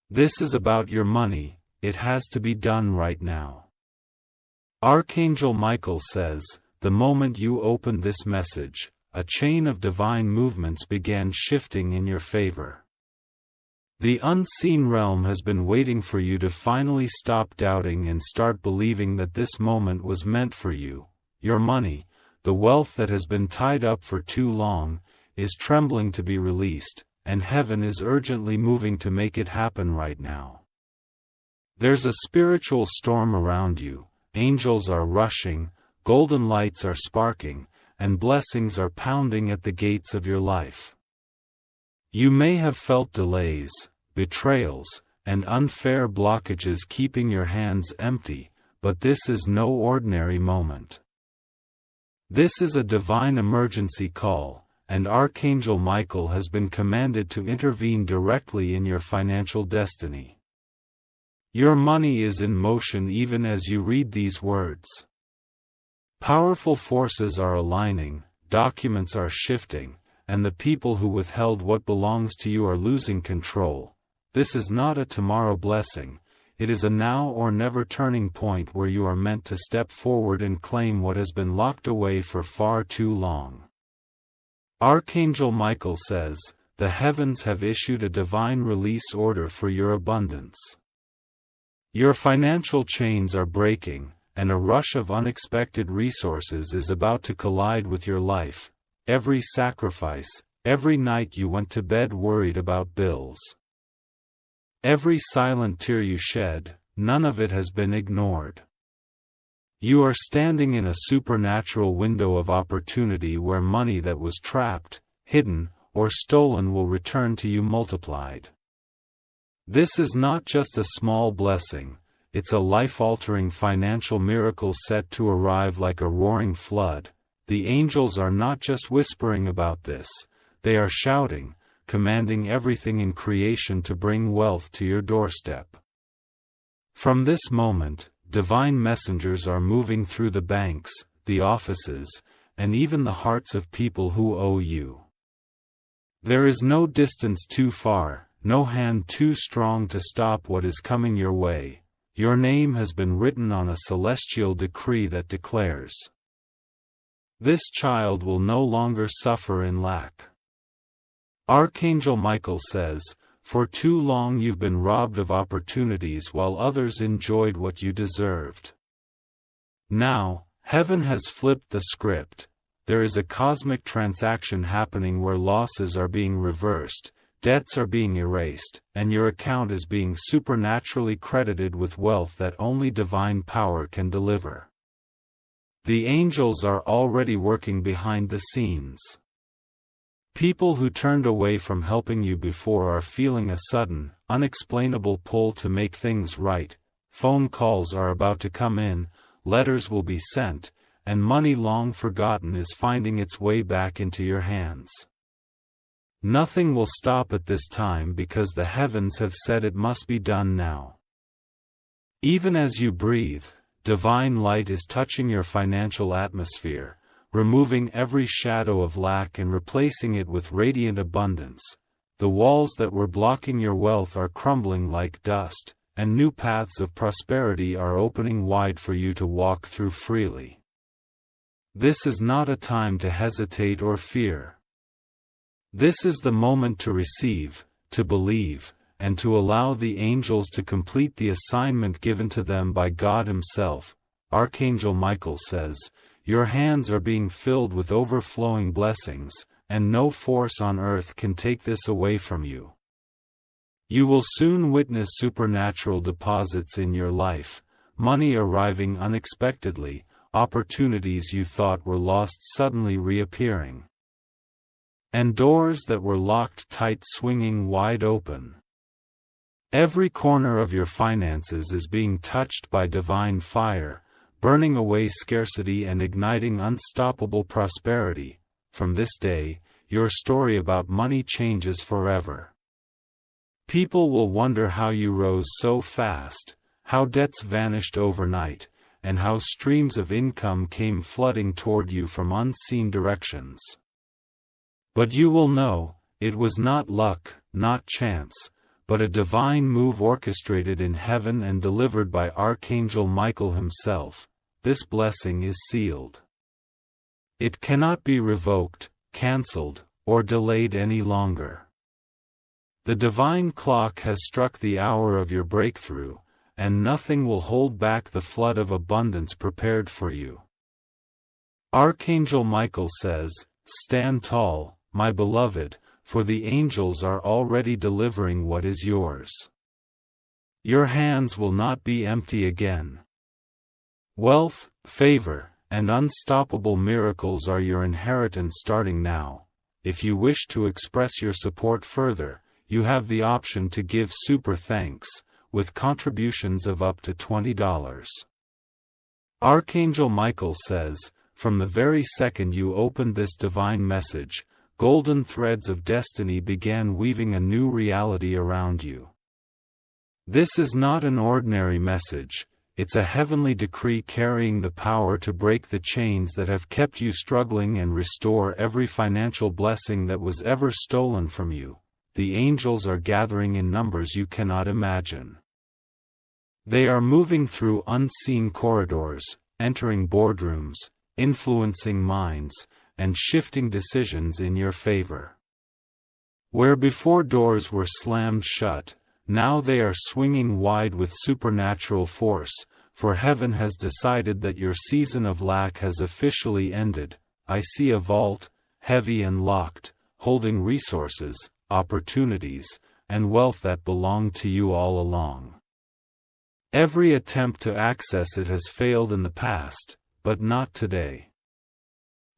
This is about your money, it has to be done right now. Archangel Michael says, the moment you opened this message, a chain of divine movements began shifting in your favor. The unseen realm has been waiting for you to finally stop doubting and start believing that this moment was meant for you. Your money, the wealth that has been tied up for too long, is trembling to be released, and heaven is urgently moving to make it happen right now. There's a spiritual storm around you, angels are rushing, golden lights are sparking, and blessings are pounding at the gates of your life. You may have felt delays, betrayals, and unfair blockages keeping your hands empty, but this is no ordinary moment. This is a divine emergency call, and Archangel Michael has been commanded to intervene directly in your financial destiny. Your money is in motion even as you read these words. Powerful forces are aligning, documents are shifting, and the people who withheld what belongs to you are losing control. This is not a tomorrow blessing, it is a now or never turning point where you are meant to step forward and claim what has been locked away for far too long. Archangel Michael says, the heavens have issued a divine release order for your abundance. Your financial chains are breaking, and a rush of unexpected resources is about to collide with your life. Every sacrifice, every night you went to bed worried about bills. Every silent tear you shed, none of it has been ignored. You are standing in a supernatural window of opportunity where money that was trapped, hidden, or stolen will return to you multiplied. This is not just a small blessing, it's a life-altering financial miracle set to arrive like a roaring flood. The angels are not just whispering about this, they are shouting, commanding everything in creation to bring wealth to your doorstep. From this moment, divine messengers are moving through the banks, the offices, and even the hearts of people who owe you. There is no distance too far, no hand too strong to stop what is coming your way. Your name has been written on a celestial decree that declares, this child will no longer suffer in lack. Archangel Michael says, for too long you've been robbed of opportunities while others enjoyed what you deserved. Now, heaven has flipped the script. There is a cosmic transaction happening where losses are being reversed, debts are being erased, and your account is being supernaturally credited with wealth that only divine power can deliver. The angels are already working behind the scenes. People who turned away from helping you before are feeling a sudden, unexplainable pull to make things right. Phone calls are about to come in, letters will be sent, and money long forgotten is finding its way back into your hands. Nothing will stop at this time because the heavens have said it must be done now. Even as you breathe, divine light is touching your financial atmosphere, removing every shadow of lack and replacing it with radiant abundance. The walls that were blocking your wealth are crumbling like dust, and new paths of prosperity are opening wide for you to walk through freely. This is not a time to hesitate or fear. This is the moment to receive, to believe, and to allow the angels to complete the assignment given to them by God Himself. Archangel Michael says, your hands are being filled with overflowing blessings, and no force on earth can take this away from you. You will soon witness supernatural deposits in your life, money arriving unexpectedly, opportunities you thought were lost suddenly reappearing, and doors that were locked tight swinging wide open. Every corner of your finances is being touched by divine fire, burning away scarcity and igniting unstoppable prosperity. From this day, your story about money changes forever. People will wonder how you rose so fast, how debts vanished overnight, and how streams of income came flooding toward you from unseen directions. But you will know, it was not luck, not chance, but a divine move orchestrated in heaven and delivered by Archangel Michael himself. This blessing is sealed. It cannot be revoked, cancelled, or delayed any longer. The divine clock has struck the hour of your breakthrough, and nothing will hold back the flood of abundance prepared for you. Archangel Michael says, "Stand tall, my beloved, for the angels are already delivering what is yours. Your hands will not be empty again. Wealth, favor, and unstoppable miracles are your inheritance starting now. If you wish to express your support further, you have the option to give super thanks, with contributions of up to $20. Archangel Michael says, from the very second you opened this divine message, golden threads of destiny began weaving a new reality around you. This is not an ordinary message, it's a heavenly decree carrying the power to break the chains that have kept you struggling and restore every financial blessing that was ever stolen from you. The angels are gathering in numbers you cannot imagine. They are moving through unseen corridors, entering boardrooms, influencing minds, and shifting decisions in your favor. Where before doors were slammed shut, now they are swinging wide with supernatural force, for heaven has decided that your season of lack has officially ended. I see a vault, heavy and locked, holding resources, opportunities, and wealth that belonged to you all along. Every attempt to access it has failed in the past, but not today.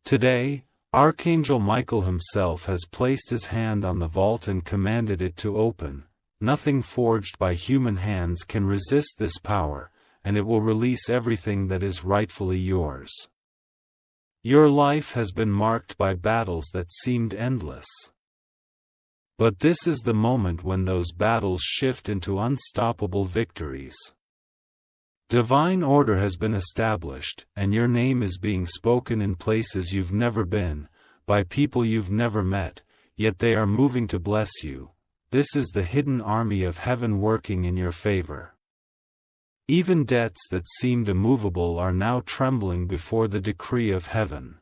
Today, Archangel Michael himself has placed his hand on the vault and commanded it to open. Nothing forged by human hands can resist this power, and it will release everything that is rightfully yours. Your life has been marked by battles that seemed endless. But this is the moment when those battles shift into unstoppable victories. Divine order has been established, and your name is being spoken in places you've never been, by people you've never met, yet they are moving to bless you. This is the hidden army of heaven working in your favor. Even debts that seemed immovable are now trembling before the decree of heaven.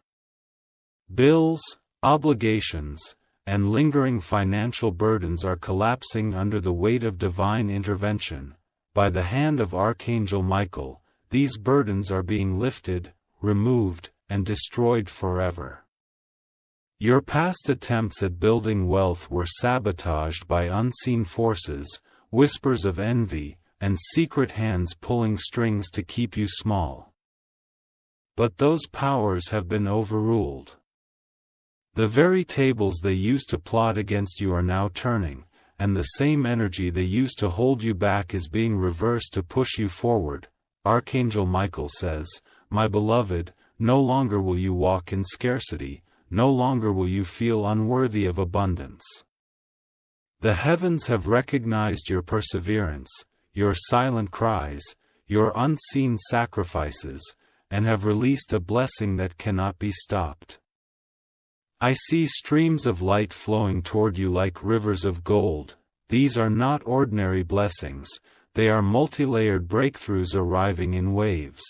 Bills, obligations, and lingering financial burdens are collapsing under the weight of divine intervention. By the hand of Archangel Michael, these burdens are being lifted, removed, and destroyed forever. Your past attempts at building wealth were sabotaged by unseen forces, whispers of envy, and secret hands pulling strings to keep you small. But those powers have been overruled. The very tables they used to plot against you are now turning, and the same energy they used to hold you back is being reversed to push you forward. Archangel Michael says, "My beloved, no longer will you walk in scarcity, no longer will you feel unworthy of abundance. The heavens have recognized your perseverance, your silent cries, your unseen sacrifices, and have released a blessing that cannot be stopped. I see streams of light flowing toward you like rivers of gold. These are not ordinary blessings, they are multi-layered breakthroughs arriving in waves.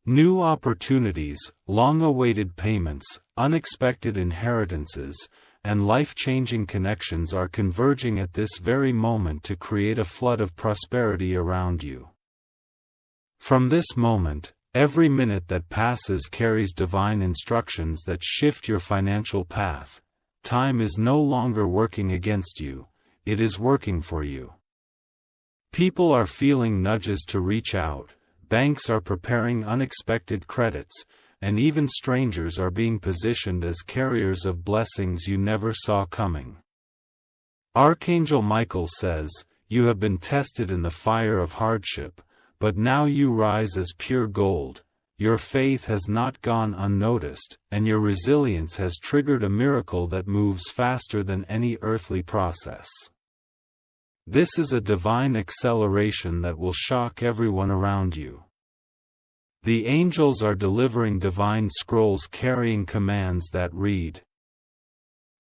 New opportunities, long-awaited payments, unexpected inheritances, and life-changing connections are converging at this very moment to create a flood of prosperity around you. From this moment, every minute that passes carries divine instructions that shift your financial path. Time is no longer working against you, it is working for you. People are feeling nudges to reach out, banks are preparing unexpected credits, and even strangers are being positioned as carriers of blessings you never saw coming. Archangel Michael says, "You have been tested in the fire of hardship, but now you rise as pure gold. Your faith has not gone unnoticed, and your resilience has triggered a miracle that moves faster than any earthly process. This is a divine acceleration that will shock everyone around you. The angels are delivering divine scrolls carrying commands that read,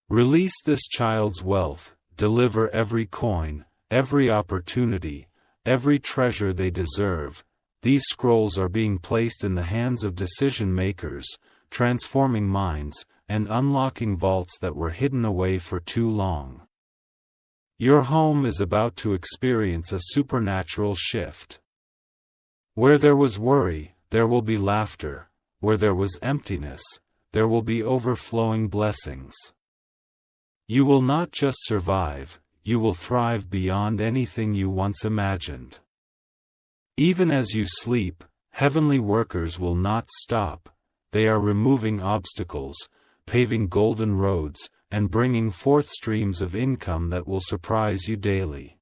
'Release this child's wealth, deliver every coin, every opportunity, every treasure they deserve. These scrolls are being placed in the hands of decision-makers, transforming minds, and unlocking vaults that were hidden away for too long. Your home is about to experience a supernatural shift. Where there was worry, there will be laughter. Where there was emptiness, there will be overflowing blessings. You will not just survive, you will thrive beyond anything you once imagined. Even as you sleep, heavenly workers will not stop. They are removing obstacles, paving golden roads, and bringing forth streams of income that will surprise you daily.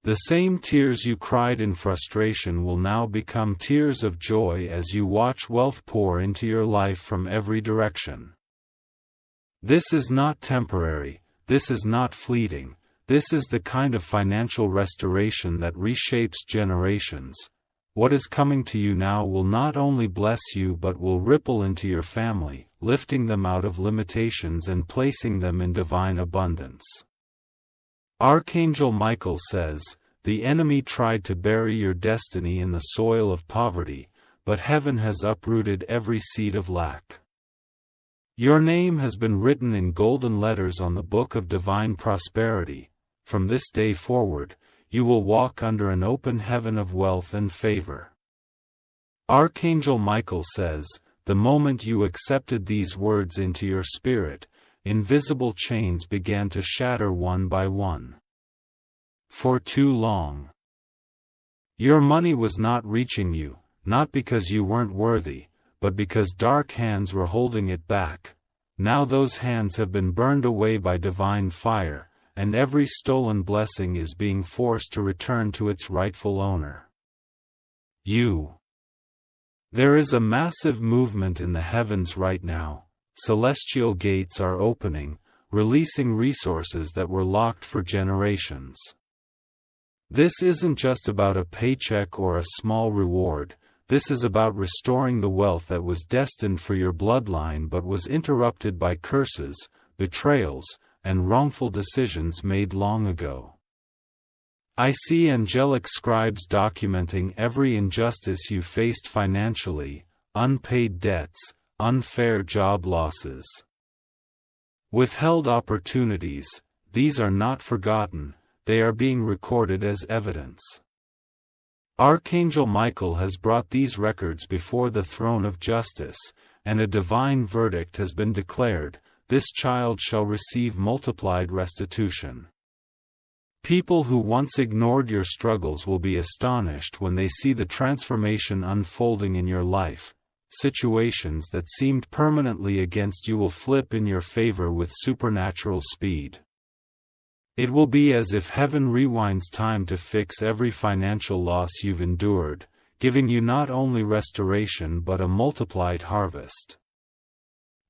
The same tears you cried in frustration will now become tears of joy as you watch wealth pour into your life from every direction. This is not temporary, this is not fleeting, this is the kind of financial restoration that reshapes generations. What is coming to you now will not only bless you but will ripple into your family, lifting them out of limitations and placing them in divine abundance. Archangel Michael says, "The enemy tried to bury your destiny in the soil of poverty, but heaven has uprooted every seed of lack. Your name has been written in golden letters on the book of divine prosperity. From this day forward, you will walk under an open heaven of wealth and favor." Archangel Michael says, "The moment you accepted these words into your spirit, invisible chains began to shatter one by one. For too long, your money was not reaching you, not because you weren't worthy, but because dark hands were holding it back. Now those hands have been burned away by divine fire, and every stolen blessing is being forced to return to its rightful owner. You. There is a massive movement in the heavens right now. Celestial gates are opening, releasing resources that were locked for generations. This isn't just about a paycheck or a small reward. This is about restoring the wealth that was destined for your bloodline but was interrupted by curses, betrayals, and wrongful decisions made long ago. I see angelic scribes documenting every injustice you faced financially, unpaid debts, unfair job losses, withheld opportunities. These are not forgotten, they are being recorded as evidence. Archangel Michael has brought these records before the throne of justice, and a divine verdict has been declared: this child shall receive multiplied restitution. People who once ignored your struggles will be astonished when they see the transformation unfolding in your life. Situations that seemed permanently against you will flip in your favor with supernatural speed. It will be as if heaven rewinds time to fix every financial loss you've endured, giving you not only restoration but a multiplied harvest.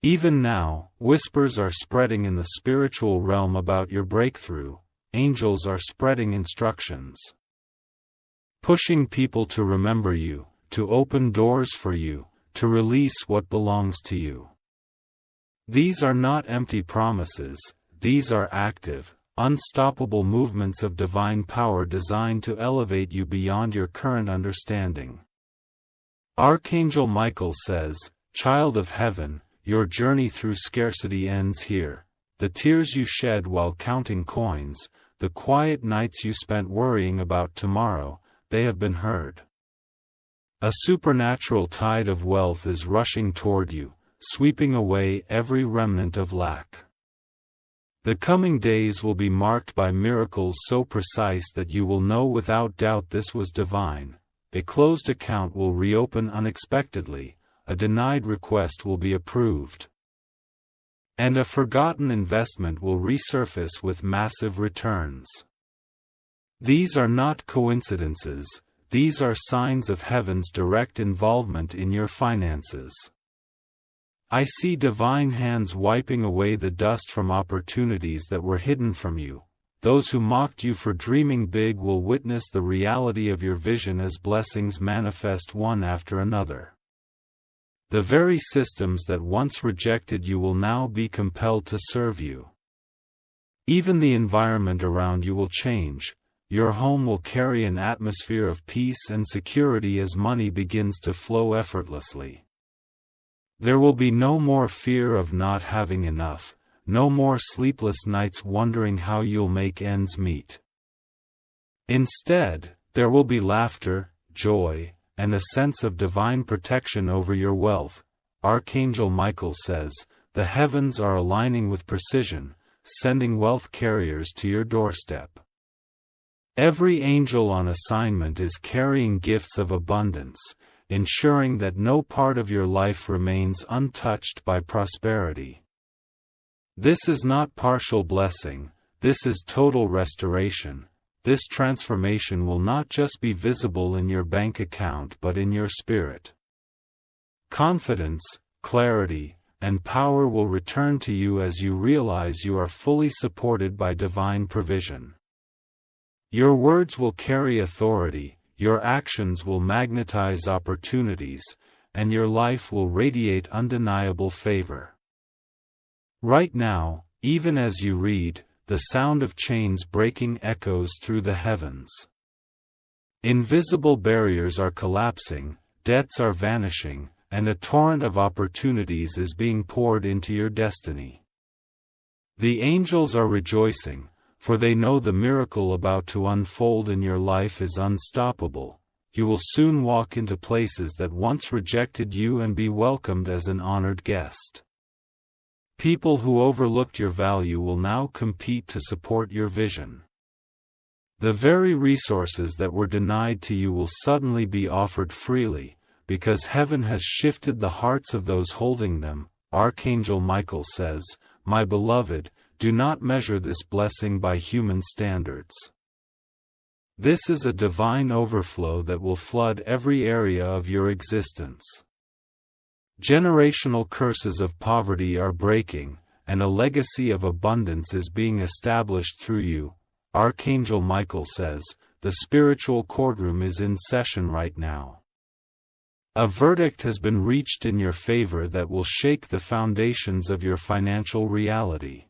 Even now, whispers are spreading in the spiritual realm about your breakthrough. Angels are spreading instructions, pushing people to remember you, to open doors for you, to release what belongs to you. These are not empty promises, these are active, unstoppable movements of divine power designed to elevate you beyond your current understanding. Archangel Michael says, "Child of heaven, your journey through scarcity ends here. The tears you shed while counting coins, the quiet nights you spent worrying about tomorrow, they have been heard. A supernatural tide of wealth is rushing toward you, sweeping away every remnant of lack. The coming days will be marked by miracles so precise that you will know without doubt this was divine. A closed account will reopen unexpectedly, a denied request will be approved, and a forgotten investment will resurface with massive returns. These are not coincidences, these are signs of heaven's direct involvement in your finances. I see divine hands wiping away the dust from opportunities that were hidden from you. Those who mocked you for dreaming big will witness the reality of your vision as blessings manifest one after another. The very systems that once rejected you will now be compelled to serve you. Even the environment around you will change. Your home will carry an atmosphere of peace and security as money begins to flow effortlessly. There will be no more fear of not having enough, no more sleepless nights wondering how you'll make ends meet. Instead, there will be laughter, joy, and a sense of divine protection over your wealth. Archangel Michael says, the heavens are aligning with precision, sending wealth carriers to your doorstep. Every angel on assignment is carrying gifts of abundance, ensuring that no part of your life remains untouched by prosperity. This is not partial blessing, this is total restoration. This transformation will not just be visible in your bank account but in your spirit. Confidence, clarity, and power will return to you as you realize you are fully supported by divine provision. Your words will carry authority, your actions will magnetize opportunities, and your life will radiate undeniable favor. Right now, even as you read, the sound of chains breaking echoes through the heavens. Invisible barriers are collapsing, debts are vanishing, and a torrent of opportunities is being poured into your destiny. The angels are rejoicing, for they know the miracle about to unfold in your life is unstoppable. You will soon walk into places that once rejected you and be welcomed as an honored guest. People who overlooked your value will now compete to support your vision. The very resources that were denied to you will suddenly be offered freely, because heaven has shifted the hearts of those holding them. Archangel Michael says, "My beloved, do not measure this blessing by human standards. This is a divine overflow that will flood every area of your existence. Generational curses of poverty are breaking, and a legacy of abundance is being established through you." Archangel Michael says, the spiritual courtroom is in session right now. A verdict has been reached in your favor that will shake the foundations of your financial reality.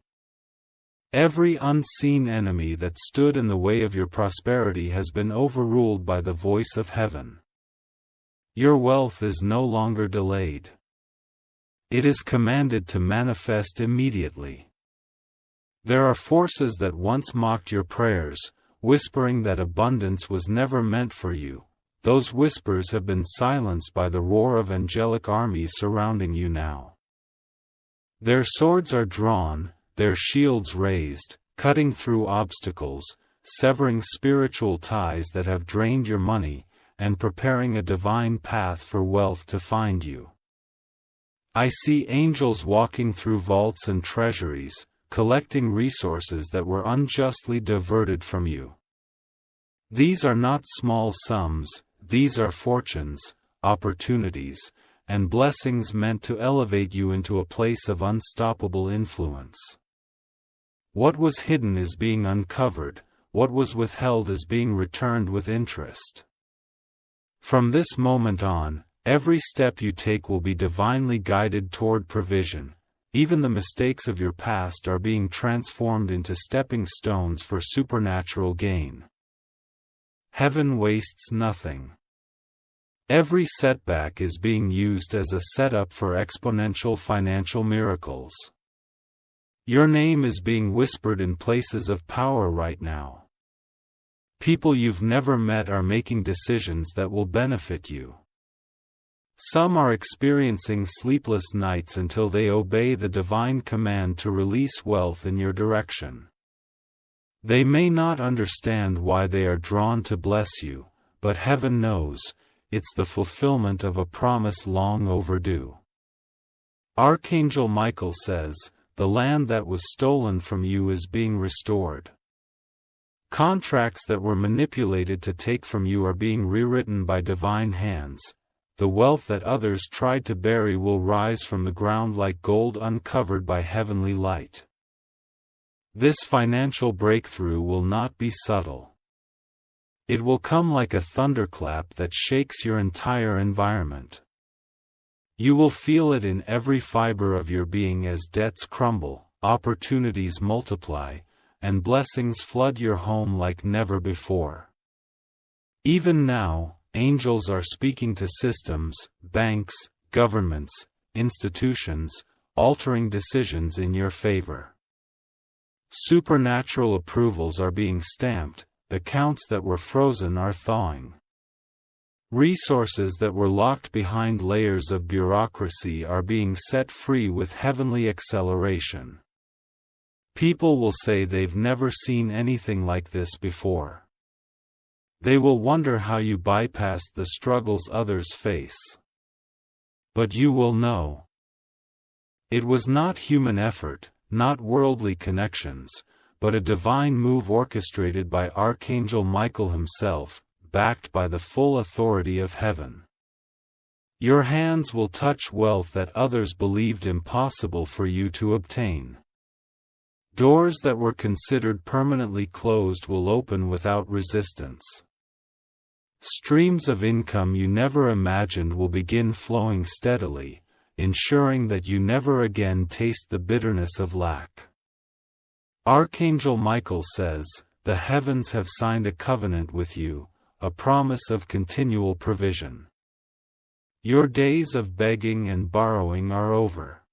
Every unseen enemy that stood in the way of your prosperity has been overruled by the voice of heaven. Your wealth is no longer delayed. It is commanded to manifest immediately. There are forces that once mocked your prayers, whispering that abundance was never meant for you. Those whispers have been silenced by the roar of angelic armies surrounding you now. Their swords are drawn, their shields raised, cutting through obstacles, severing spiritual ties that have drained your money, and preparing a divine path for wealth to find you. I see angels walking through vaults and treasuries, collecting resources that were unjustly diverted from you. These are not small sums, these are fortunes, opportunities, and blessings meant to elevate you into a place of unstoppable influence. What was hidden is being uncovered, what was withheld is being returned with interest. From this moment on, every step you take will be divinely guided toward provision. Even the mistakes of your past are being transformed into stepping stones for supernatural gain. Heaven wastes nothing. Every setback is being used as a setup for exponential financial miracles. Your name is being whispered in places of power right now. People you've never met are making decisions that will benefit you. Some are experiencing sleepless nights until they obey the divine command to release wealth in your direction. They may not understand why they are drawn to bless you, but heaven knows, it's the fulfillment of a promise long overdue. Archangel Michael says, the land that was stolen from you is being restored. Contracts that were manipulated to take from you are being rewritten by divine hands. The wealth that others tried to bury will rise from the ground like gold uncovered by heavenly light. This financial breakthrough will not be subtle. It will come like a thunderclap that shakes your entire environment. You will feel it in every fiber of your being as debts crumble, opportunities multiply, and blessings flood your home like never before. Even now, angels are speaking to systems, banks, governments, institutions, altering decisions in your favor. Supernatural approvals are being stamped, accounts that were frozen are thawing. Resources that were locked behind layers of bureaucracy are being set free with heavenly acceleration. People will say they've never seen anything like this before. They will wonder how you bypassed the struggles others face. But you will know. It was not human effort, not worldly connections, but a divine move orchestrated by Archangel Michael himself, backed by the full authority of heaven. Your hands will touch wealth that others believed impossible for you to obtain. Doors that were considered permanently closed will open without resistance. Streams of income you never imagined will begin flowing steadily, ensuring that you never again taste the bitterness of lack. Archangel Michael says, "The heavens have signed a covenant with you, a promise of continual provision. Your days of begging and borrowing are over.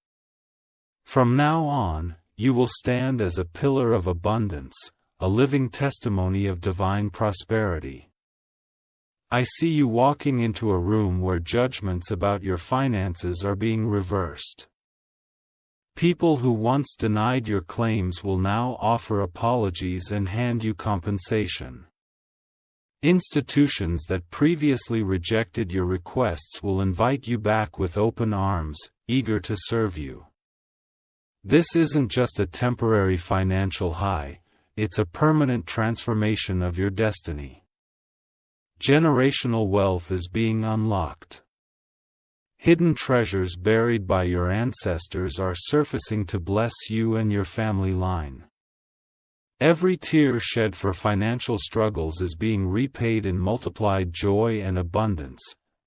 From now on, you will stand as a pillar of abundance, a living testimony of divine prosperity. I see you walking into a room where judgments about your finances are being reversed. People who once denied your claims will now offer apologies and hand you compensation. Institutions that previously rejected your requests will invite you back with open arms, eager to serve you. This isn't just a temporary financial high, it's a permanent transformation of your destiny. Generational wealth is being unlocked. Hidden treasures buried by your ancestors are surfacing to bless you and your family line. Every tear shed for financial struggles is being repaid in multiplied joy and abundance.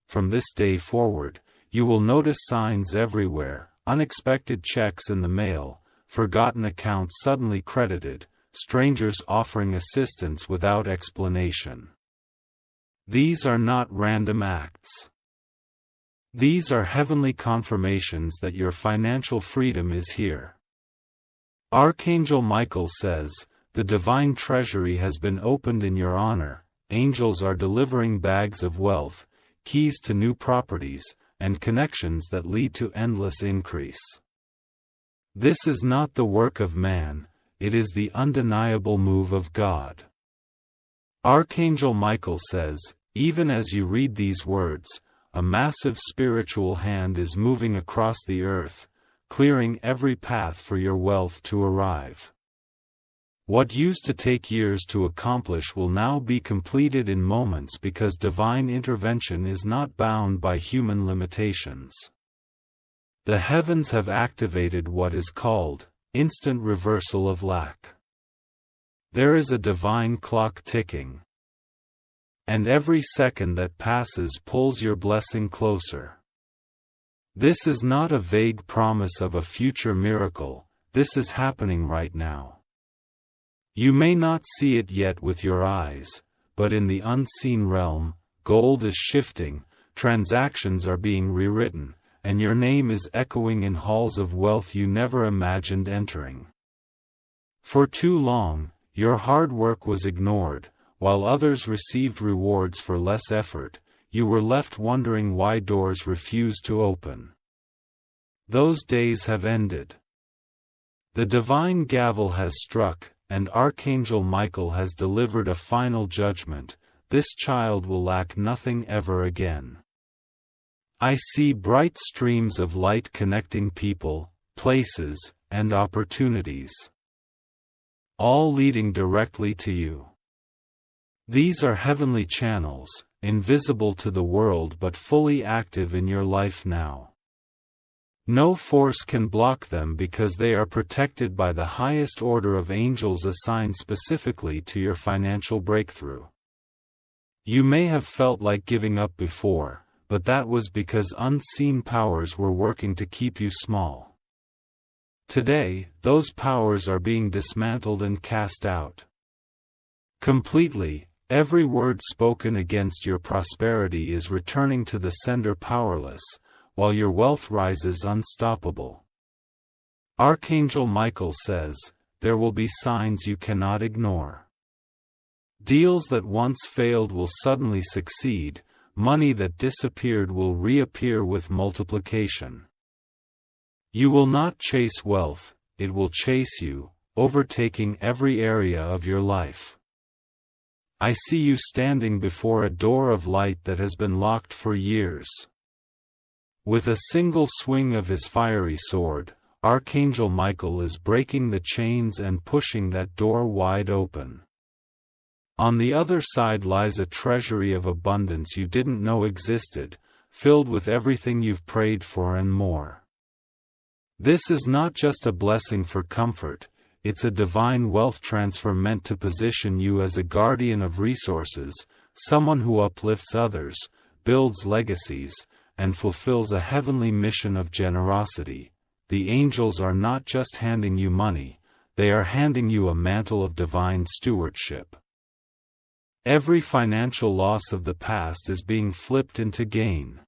From this day forward, you will notice signs everywhere, unexpected checks in the mail, forgotten accounts suddenly credited, strangers offering assistance without explanation. These are not random acts. These are heavenly confirmations that your financial freedom is here. Archangel Michael says, "The divine treasury has been opened in your honor, angels are delivering bags of wealth, keys to new properties, and connections that lead to endless increase." This is not the work of man, it is the undeniable move of God. Archangel Michael says, even as you read these words, a massive spiritual hand is moving across the earth, clearing every path for your wealth to arrive. What used to take years to accomplish will now be completed in moments because divine intervention is not bound by human limitations. The heavens have activated what is called instant reversal of lack. There is a divine clock ticking. And every second that passes pulls your blessing closer. This is not a vague promise of a future miracle, this is happening right now. You may not see it yet with your eyes, but in the unseen realm, gold is shifting, transactions are being rewritten, and your name is echoing in halls of wealth you never imagined entering. For too long, your hard work was ignored, while others received rewards for less effort, you were left wondering why doors refused to open. Those days have ended. The divine gavel has struck, and Archangel Michael has delivered a final judgment. This child will lack nothing ever again. I see bright streams of light connecting people, places, and opportunities, all leading directly to you. These are heavenly channels, invisible to the world but fully active in your life now. No force can block them because they are protected by the highest order of angels assigned specifically to your financial breakthrough. You may have felt like giving up before, but that was because unseen powers were working to keep you small. Today, those powers are being dismantled and cast out. Completely, every word spoken against your prosperity is returning to the sender powerless, while your wealth rises unstoppable. Archangel Michael says, there will be signs you cannot ignore. Deals that once failed will suddenly succeed, money that disappeared will reappear with multiplication. You will not chase wealth, it will chase you, overtaking every area of your life. I see you standing before a door of light that has been locked for years. With a single swing of his fiery sword, Archangel Michael is breaking the chains and pushing that door wide open. On the other side lies a treasury of abundance you didn't know existed, filled with everything you've prayed for and more. This is not just a blessing for comfort, it's a divine wealth transfer meant to position you as a guardian of resources, someone who uplifts others, builds legacies, and fulfills a heavenly mission of generosity. The angels are not just handing you money, they are handing you a mantle of divine stewardship. Every financial loss of the past is being flipped into gain.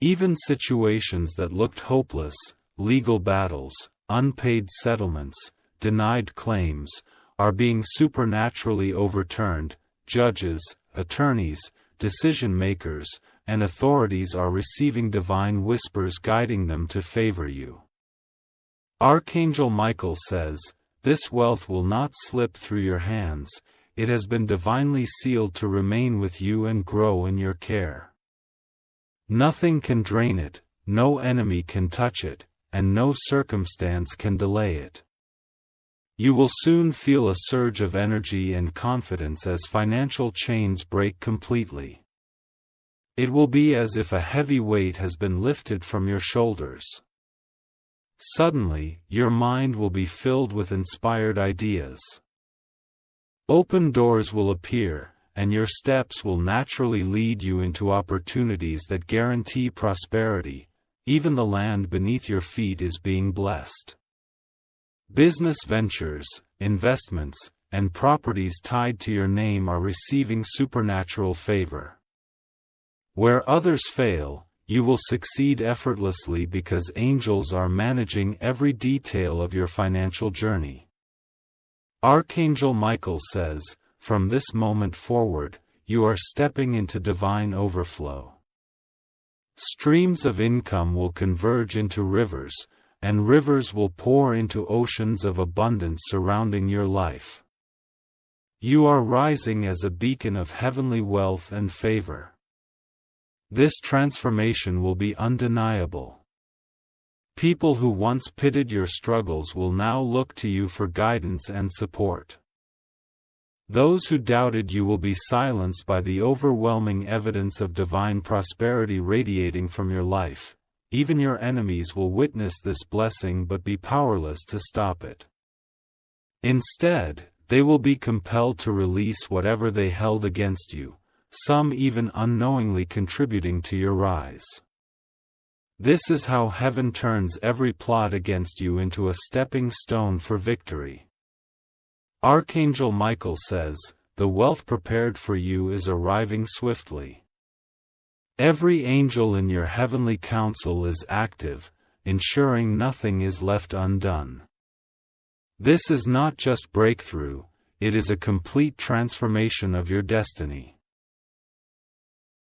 Even situations that looked hopeless, legal battles, unpaid settlements, denied claims, are being supernaturally overturned. Judges, attorneys, decision-makers, and authorities are receiving divine whispers guiding them to favor you. Archangel Michael says, this wealth will not slip through your hands, it has been divinely sealed to remain with you and grow in your care. Nothing can drain it, no enemy can touch it, and no circumstance can delay it. You will soon feel a surge of energy and confidence as financial chains break completely. It will be as if a heavy weight has been lifted from your shoulders. Suddenly, your mind will be filled with inspired ideas. Open doors will appear, and your steps will naturally lead you into opportunities that guarantee prosperity. Even the land beneath your feet is being blessed. Business ventures, investments, and properties tied to your name are receiving supernatural favor. Where others fail, you will succeed effortlessly because angels are managing every detail of your financial journey. Archangel Michael says, from this moment forward, you are stepping into divine overflow. Streams of income will converge into rivers, and rivers will pour into oceans of abundance surrounding your life. You are rising as a beacon of heavenly wealth and favor. This transformation will be undeniable. People who once pitied your struggles will now look to you for guidance and support. Those who doubted you will be silenced by the overwhelming evidence of divine prosperity radiating from your life. Even your enemies will witness this blessing but be powerless to stop it. Instead, they will be compelled to release whatever they held against you, some even unknowingly contributing to your rise. This is how heaven turns every plot against you into a stepping stone for victory. Archangel Michael says, the wealth prepared for you is arriving swiftly. Every angel in your heavenly council is active, ensuring nothing is left undone. This is not just breakthrough, it is a complete transformation of your destiny.